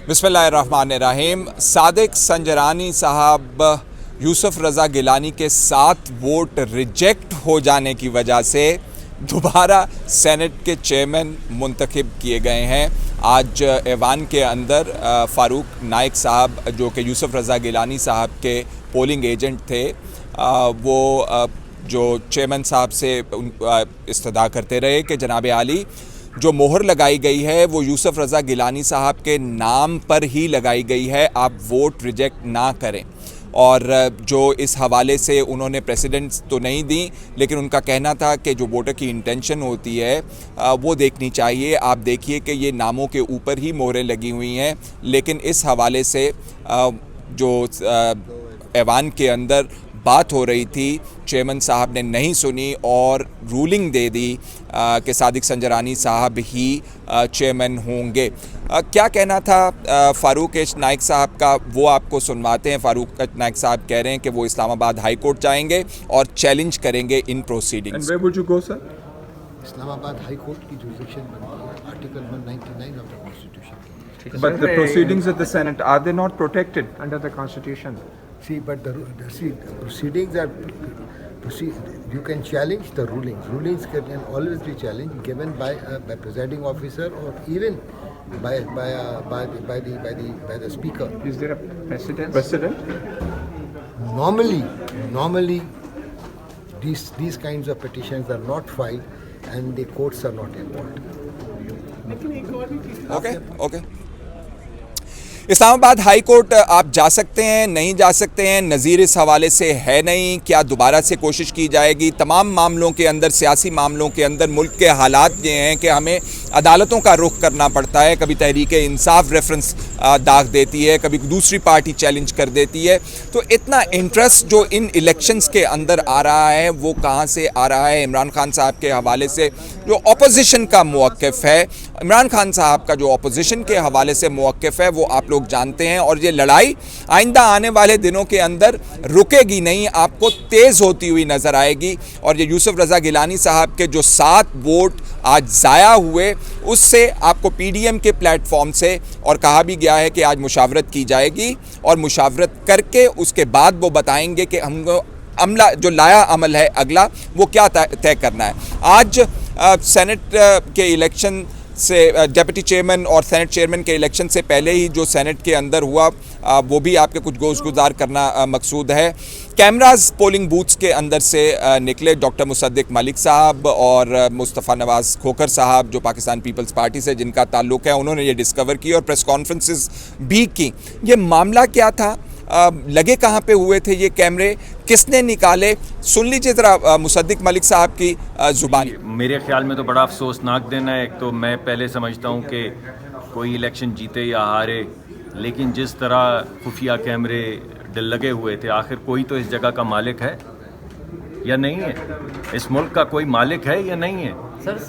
बिस्मिल्लाहिर्रहमानिर्रहीम। सादिक संजरानी साहब यूसुफ रज़ा गिलानी के 7 वोट रिजेक्ट हो जाने की वजह से दोबारा सेनेट के चेयरमैन मुंतखब किए गए हैं। आज ऐवान के अंदर फ़ारूक नाइक साहब जो कि यूसुफ रज़ा गिलानी साहब के पोलिंग एजेंट थे, वो जो चेयरमैन साहब से इस्तदा करते रहे कि जनाब आली जो मोहर लगाई गई है वो यूसुफ रज़ा गिलानी साहब के नाम पर ही लगाई गई है, आप वोट रिजेक्ट ना करें। और जो इस हवाले से उन्होंने प्रेसिडेंट्स तो नहीं दी, लेकिन उनका कहना था कि जो वोटर की इंटेंशन होती है वो देखनी चाहिए। आप देखिए कि ये नामों के ऊपर ही मोहरें लगी हुई हैं, लेकिन इस हवाले से जो ऐवान के अंदर बात हो रही थी, चेयरमैन साहब ने नहीं सुनी और रूलिंग दे दी कि सादिक संजरानी साहब ही चेयरमैन होंगे। क्या कहना था फ़ारूक नाइक साहब का, वो आपको सुनवाते हैं। फ़ारूक नाइक साहब कह रहे हैं कि वो इस्लामाबाद हाई कोर्ट जाएंगे और चैलेंज करेंगे इन प्रोसीडिंग्स। इस्लामाबाद हाई कोर्ट की जुरिडिक्शन बनती है article 199 of the constitution. But the proceedings of the Senate, are they not protected under the Constitution? See, but the proceedings are you can challenge the rulings. Rulings can always be challenged, given by a presiding officer or even by the speaker. Is there a precedent? Normally, these kinds of petitions are not filed, and the courts are not involved. Okay. Islamabad high court आप जा सकते हैं, नहीं जा सकते हैं, नज़ीर इस हवाले से है नहीं। क्या दोबारा से कोशिश की जाएगी? तमाम मामलों के अंदर, सियासी मामलों के अंदर मुल्क के हालात ये हैं कि हमें अदालतों का रुख करना पड़ता है। कभी तहरीक इंसाफ रेफरेंस दाग देती है, कभी दूसरी पार्टी चैलेंज कर देती है। तो इतना इंटरेस्ट जो इन इलेक्शंस के अंदर आ रहा है वो कहाँ से आ रहा है? इमरान खान साहब के हवाले से जो अपोजिशन का मौक़िफ़ है, इमरान खान साहब का जो अपोजिशन के हवाले से मौक़िफ़ है वो आप लोग जानते हैं। और ये लड़ाई आइंदा आने वाले दिनों के अंदर रुकेगी नहीं, आपको तेज़ होती हुई नज़र आएगी। और ये यूसुफ रज़ा गिलानी साहब के जो 7 वोट आज ज़ाया हुए, उससे आपको पीडीएम के प्लेटफॉर्म से और कहा भी गया है कि आज मुशावरत की जाएगी और मुशावरत करके उसके बाद वो बताएंगे कि हमको अमला जो लाया अमल है अगला वो क्या तय करना है। आज सेनेट के इलेक्शन से डिप्टी चेयरमैन और सेनेट चेयरमैन के इलेक्शन से पहले ही जो सेनेट के अंदर हुआ वो भी आपके कुछ गोशगुजार करना मकसूद है। कैमरास पोलिंग बूथ्स के अंदर से निकले डॉक्टर मुसद्दिक मलिक साहब और मुस्तफ़ा नवाज़ खोखर साहब जो पाकिस्तान पीपल्स पार्टी से जिनका ताल्लुक़ है, उन्होंने ये डिस्कवर की और प्रेस कॉन्फ्रेंसेस भी की। ये मामला क्या था? लगे कहाँ पे हुए थे ये कैमरे? किसने निकाले? सुन लीजिए ज़रा मुसद्दिक मलिक साहब की ज़ुबानी। मेरे ख्याल में तो बड़ा अफसोसनाक दिन है। एक तो मैं पहले समझता हूँ कि कोई इलेक्शन जीते या हारे, लेकिन जिस तरह खुफिया कैमरे लगे हुए थे, आखिर कोई तो इस जगह का मालिक है या नहीं है? इस मुल्क का कोई मालिक है या नहीं है?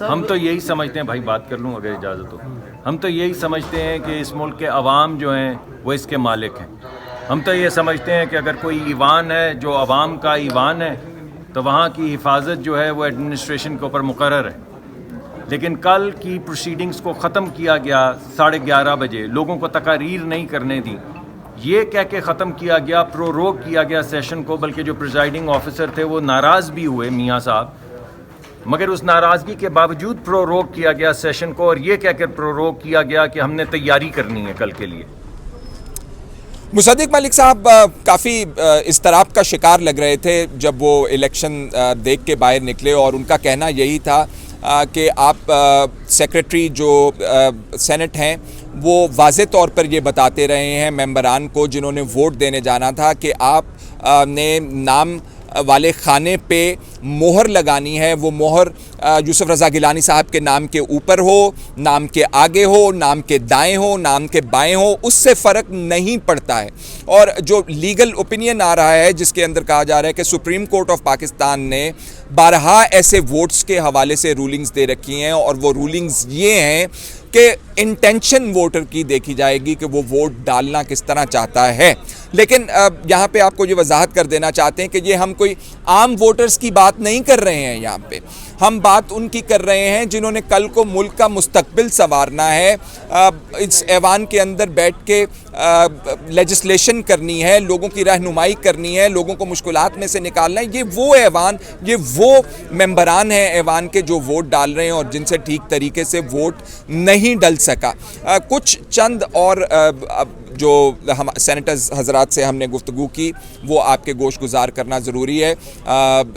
हम तो यही समझते हैं, भाई बात कर लूँ अगर इजाज़त हो, हम तो यही समझते हैं कि इस मुल्क के अवाम जो हैं वो इसके मालिक हैं। हम तो ये समझते हैं कि अगर कोई ईवान है जो अवाम का ईवान है तो वहाँ की हिफाजत जो है वो एडमिनिस्ट्रेशन के ऊपर मुकर्रर है। लेकिन कल की प्रोसीडिंग्स को ख़त्म किया गया 11:30 बजे, लोगों को तकारीर नहीं करने दी, ये कह के ख़त्म किया गया, प्रोरोग किया गया सेशन को। बल्कि जो प्रिजाइडिंग ऑफिसर थे वो नाराज़ भी हुए मियाँ साहब, मगर उस नाराज़गी के बावजूद प्रोरोग किया गया सेशन को और ये कह कर प्रोरोग किया गया कि हमने तैयारी करनी है कल के लिए। मुसद्दिक मलिक साहब काफ़ी इस्तराब का शिकार लग रहे थे जब वो इलेक्शन देख के बाहर निकले और उनका कहना यही था कि आप सेक्रेटरी जो सेनेट हैं वो वाज़े तौर पर ये बताते रहे हैं मेंबरान को जिन्होंने वोट देने जाना था कि आप ने नाम वाले खाने पे मोहर लगानी है। वो मोहर यूसुफ रज़ा गिलानी साहब के नाम के ऊपर हो, नाम के आगे हो, नाम के दाएं हो, नाम के बाएं हो, उससे फ़र्क नहीं पड़ता है। और जो लीगल ओपिनियन आ रहा है जिसके अंदर कहा जा रहा है कि सुप्रीम कोर्ट ऑफ पाकिस्तान ने 12 ऐसे वोट्स के हवाले से रूलिंग्स दे रखी हैं और वो रूलिंग्स ये हैं कि इंटेंशन वोटर की देखी जाएगी कि वो वोट डालना किस तरह चाहता है। लेकिन यहाँ पे आपको ये वजाहत कर देना चाहते हैं कि ये हम कोई आम वोटर्स की बात नहीं कर रहे हैं। यहाँ पे हम बात उनकी कर रहे हैं जिन्होंने कल को मुल्क का मुस्तकबिल संवारना है, इस ऐवान के अंदर बैठ के लेजिस्लेशन करनी है, लोगों की रहनुमाई करनी है, लोगों को मुश्किलात में से निकालना है। ये वो ऐवान, ये वो मेंबरान हैं ऐवान के जो वोट डाल रहे हैं और जिनसे ठीक तरीके से वोट नहीं डल सका। कुछ चंद और जो हम सेनेटर्स हजरात से हमने गुफ्तगू की वो आपके गोश गुजार करना ज़रूरी है।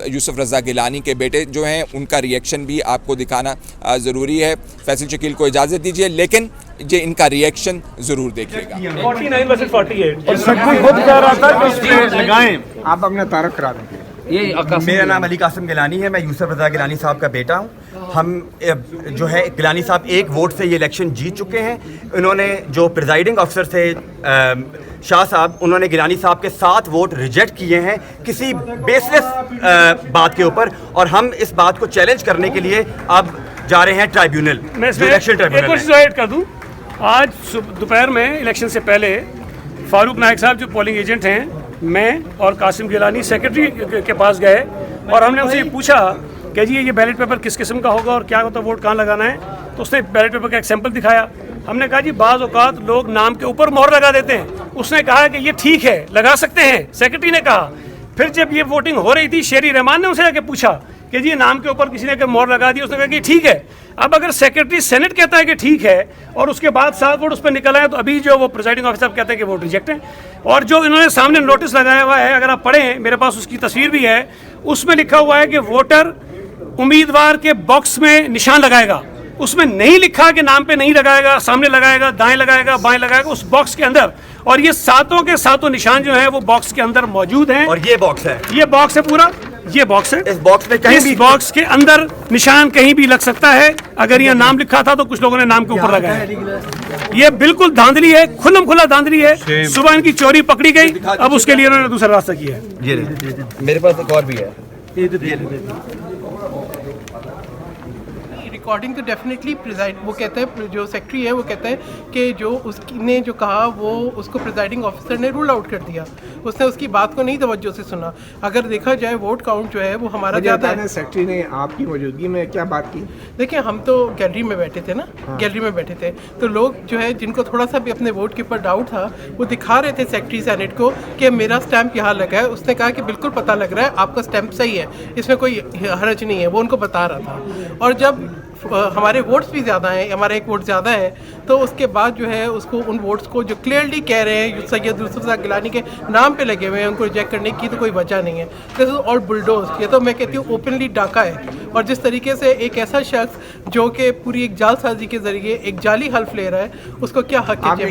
यूसुफ रज़ा गिलानी के बेटे जो हैं उनका रिएक्शन भी आपको दिखाना ज़रूरी है। फैसल शकील को इजाज़त दीजिए, लेकिन ये इनका रिएक्शन ज़रूर देखिएगा। 49 वर्सेस 48 और सब कोई खुद कह रहा था कि उसमें लगाएं। आप अपना तारक करा दें। मेरा नाम अली कासिम गिलानी है, मैं यूसुफ रज़ा गिलानी साहब का बेटा हूँ। हम जो है गिलानी साहब एक वोट से ये इलेक्शन जीत चुके हैं। इन्होंने जो प्रिजाइडिंग अफसर थे शाह साहब, उन्होंने गिलानी साहब के 7 वोट रिजेक्ट किए हैं किसी बेसलेस बात के ऊपर, और हम इस बात को चैलेंज करने के लिए अब जा रहे हैं ट्राइब्यूनल, इलेक्शन ट्राइब्यूनल। एक ऐड कर दूं, आज दोपहर में इलेक्शन से पहले फारूक नायक साहब जो पोलिंग एजेंट हैं, मैं और कासिम गिलानी सेक्रेटरी के पास गए और हमने उनसे पूछा कि जी ये बैलेट पेपर किस किस्म का होगा और क्या होता है, वोट कहाँ लगाना है। तो उसने बैलेट पेपर का एक सैंपल दिखाया। हमने कहा जी बाज़ औक़ात लोग नाम के ऊपर मोहर लगा देते हैं। उसने कहा कि ये ठीक है, लगा सकते हैं, सेक्रेटरी ने कहा। फिर जब ये वोटिंग हो रही थी, शेरी रहमान ने उनसे जाके पूछा कि जी नाम के ऊपर किसी ने मोहर लगा दी। उसने कहा कि ठीक है। अब अगर सेक्रेटरी सेनेट कहता है कि ठीक है और उसके बाद 7 वोट उस पर निकल आए, तो अभी जो वो प्रिजाइडिंग ऑफिसर कहते हैं कि वोट रिजेक्ट है। और जो इन्होंने सामने नोटिस लगाया हुआ है, अगर आप पढ़ें, मेरे पास उसकी तस्वीर भी है, उसमें लिखा हुआ है कि वोटर उम्मीदवार के बॉक्स में निशान लगाएगा। उसमें नहीं लिखा कि नाम पे नहीं लगाएगा, सामने लगाएगा, दाएं लगाएगा, बाएं लगाएगा, उस बॉक्स के अंदर। और ये 7 के 7 निशान जो है वो बॉक्स के अंदर मौजूद हैं। और ये बॉक्स है, ये बॉक्स है पूरा, ये बॉक्स है। इस बॉक्स में कहीं इस भी बॉक्स के अंदर निशान कहीं भी लग सकता है। अगर ये नाम लिखा था तो कुछ लोगों ने नाम के ऊपर लगाया। ये बिल्कुल धांधली है, खुल्लम खुला धांधली है। सुबह इनकी चोरी पकड़ी गई, अब उसके लिए उन्होंने दूसरा रास्ता किया है। ये मेरे पास एक और भी है। रिकॉर्डिंग तो डेफिनेटली प्रिजाइड, वो कहता है, जो सेक्रेटरी है वो कहता है कि जो उसने जो कहा वो उसको प्रिजाइडिंग ऑफिसर ने रूल आउट कर दिया। उसने उसकी बात को नहीं तवज्जो से सुना। अगर देखा जाए वोट काउंट जो है वो हमारा ज़्यादा है। सेक्रेटरी ने आपकी मौजूदगी में क्या बात की? देखिए, हम तो गैलरी में बैठे थे ना, गैलरी में बैठे थे, तो लोग जो है जिनको थोड़ा सा भी अपने वोट के ऊपर डाउट था वो दिखा रहे थे सेक्रेटरी सेनेट को कि मेरा स्टैंप यहाँ लगा है। उसने कहा कि बिल्कुल पता लग रहा है, आपका स्टैंप सही है, इसमें कोई हर्ज नहीं है, वो उनको बता रहा था। और जब हमारे वोट्स भी ज़्यादा हैं, हमारा एक वोट ज़्यादा है, तो उसके बाद जो है उसको उन वोट्स को जो क्लियरली कह रहे हैं सैयद यूसुफ रज़ा गिलानी के नाम पे लगे हुए हैं, उनको रिजेक्ट करने की तो कोई वजह नहीं है। This is all bulldoze. ये तो मैं कहती हूँ ओपनली डाका है। और जिस तरीके से एक ऐसा शख्स जो कि पूरी एक जालसाजी के ज़रिए एक जाली हल्फ ले रहा है, उसको क्या हक है?